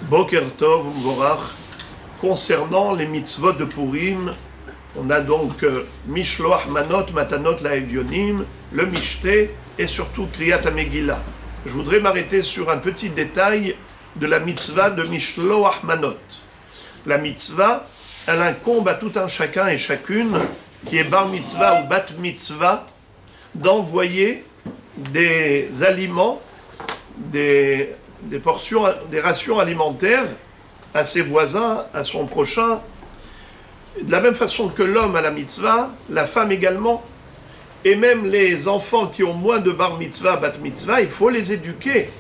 Boker Tov Mvorach. Concernant les mitzvot de Purim, on a donc Mishloach Manot, Matanot Laevionim, le Mishté et surtout Kriyat HaMegillah. Je voudrais m'arrêter sur un petit détail de la mitzvah de Mishloach Manot. La mitzvah, elle incombe à tout un chacun et chacune qui est bar mitzvah ou bat mitzvah d'envoyer des aliments, des portions, des rations alimentaires à ses voisins, à son prochain. De la même façon que l'homme a la mitzvah, la femme également, et même les enfants qui ont moins de bar mitzvah, bat mitzvah, il faut les éduquer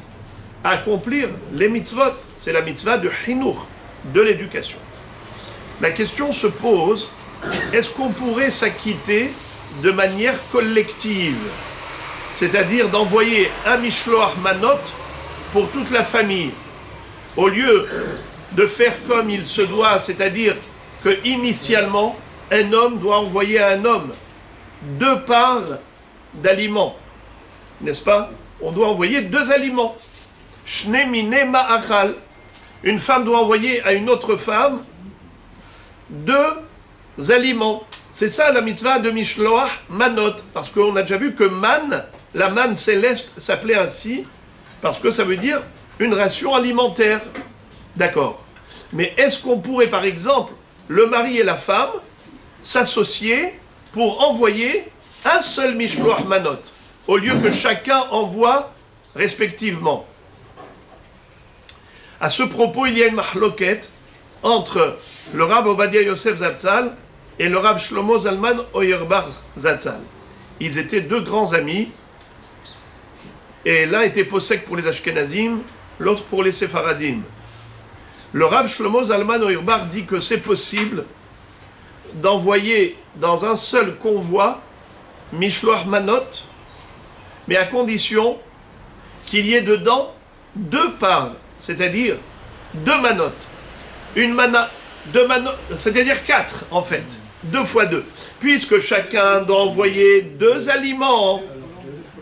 à accomplir les mitzvot. C'est la mitzvah de Hinur, de l'éducation. La question se pose, est-ce qu'on pourrait s'acquitter de manière collective? C'est-à-dire d'envoyer un Mishloach Manot pour toute la famille, au lieu de faire comme il se doit, c'est-à-dire que initialement, un homme doit envoyer à un homme 2 parts d'aliments, n'est-ce pas? On doit envoyer 2 aliments. Shne mine ma'achal. Une femme doit envoyer à une autre femme 2 aliments. C'est ça la mitzvah de Mishloach Manot, parce qu'on a déjà vu que man, la manne céleste s'appelait ainsi, parce que ça veut dire une ration alimentaire. D'accord. Mais est-ce qu'on pourrait, par exemple, le mari et la femme, s'associer pour envoyer un seul Mishloach Manot, au lieu que chacun envoie respectivement? À ce propos, il y a une mahloket entre le Rav Ovadia Yosef Zatzal et le Rav Shlomo Zalman Auerbach Zatzal. Ils étaient 2 grands amis, et l'un était possèque pour les Ashkenazim, l'autre pour les Séfaradim. Le Rav Shlomo Zalman Auerbach dit que c'est possible d'envoyer dans un seul convoi Mishloach Manot, mais à condition qu'il y ait dedans 2 parts, c'est-à-dire 2 manotes. Une mana, 2 manotes, c'est-à-dire 4 en fait, 2 fois 2. Puisque chacun doit envoyer 2 aliments,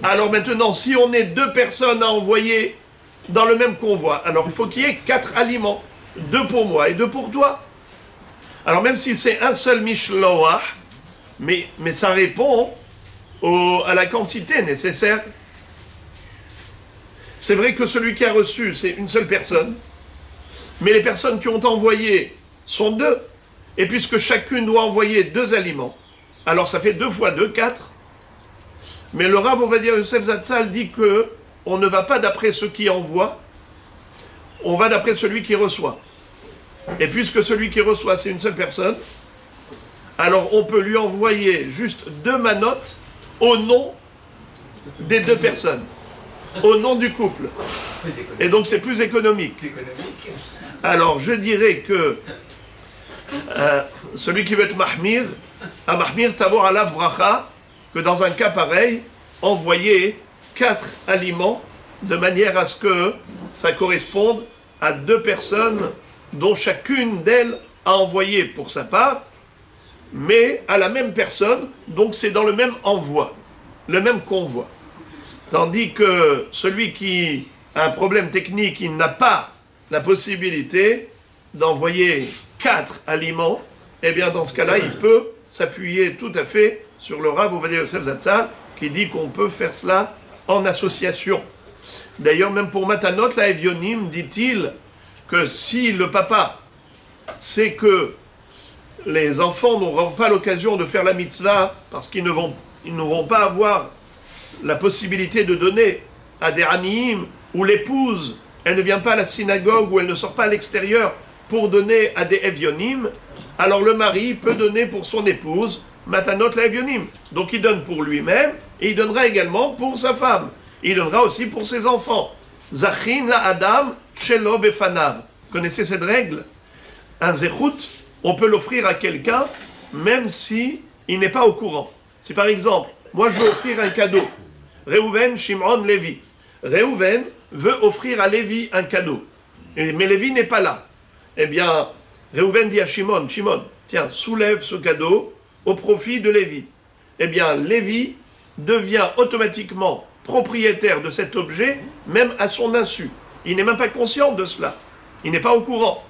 alors maintenant si on est 2 personnes à envoyer dans le même convoi, alors il faut qu'il y ait 4 aliments. 2 pour moi et 2 pour toi. Alors même si c'est un seul Mishloach, mais ça répond à la quantité nécessaire. C'est vrai que celui qui a reçu, c'est une seule personne, mais les personnes qui ont envoyé sont 2. Et puisque chacune doit envoyer 2 aliments, alors ça fait 2 fois 2, 4. Mais le Rav Ovadia Yosef Zatzal dit que on ne va pas d'après ceux qui envoient, on va d'après celui qui reçoit. Et puisque celui qui reçoit, c'est une seule personne, alors on peut lui envoyer juste 2 manotes au nom des 2 personnes, au nom du couple. Et donc c'est plus économique. Alors je dirais que celui qui veut être mahmir, à mahmir tavor alav bracha, que dans un cas pareil, envoyer 4 aliments de manière à ce que ça corresponde à 2 personnes dont chacune d'elles a envoyé pour sa part, mais à la même personne, donc c'est dans le même envoi, le même convoi. Tandis que celui qui a un problème technique, il n'a pas la possibilité d'envoyer 4 aliments, eh bien dans ce cas-là, il peut s'appuyer tout à fait sur le Rav Ovadia Yosef Zatzal, qui dit qu'on peut faire cela en association. D'ailleurs, même pour Matanot Laevionim, dit-il que si le papa sait que les enfants n'auront pas l'occasion de faire la mitzvah parce qu'ils n'auront pas avoir la possibilité de donner à des aniim, ou l'épouse, elle ne vient pas à la synagogue ou elle ne sort pas à l'extérieur pour donner à des evionim, alors le mari peut donner pour son épouse Matanot Laevionim. Donc il donne pour lui-même et il donnera également pour sa femme. Il donnera aussi pour ses enfants. Zachin la Adam shelo befanav. Connaissez cette règle? Un zechut, on peut l'offrir à quelqu'un même si il n'est pas au courant. Si par exemple, moi je veux offrir un cadeau, Reuven, Shimon, Lévi. Reuven veut offrir à Lévi un cadeau, mais Lévi n'est pas là. Eh bien, Reuven dit à Shimon, Shimon, tiens, soulève ce cadeau au profit de Lévi. Eh bien, Lévi devient automatiquement propriétaire de cet objet, même à son insu. Il n'est même pas conscient de cela. Il n'est pas au courant.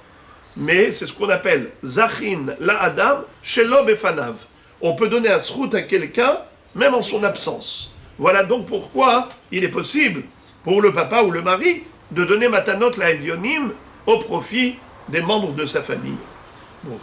Mais c'est ce qu'on appelle Zachin la Adam Shelo Befanav. On peut donner un srout à quelqu'un, même en son absence. Voilà donc pourquoi il est possible pour le papa ou le mari de donner Matanot la Evionim au profit des membres de sa famille. Bon,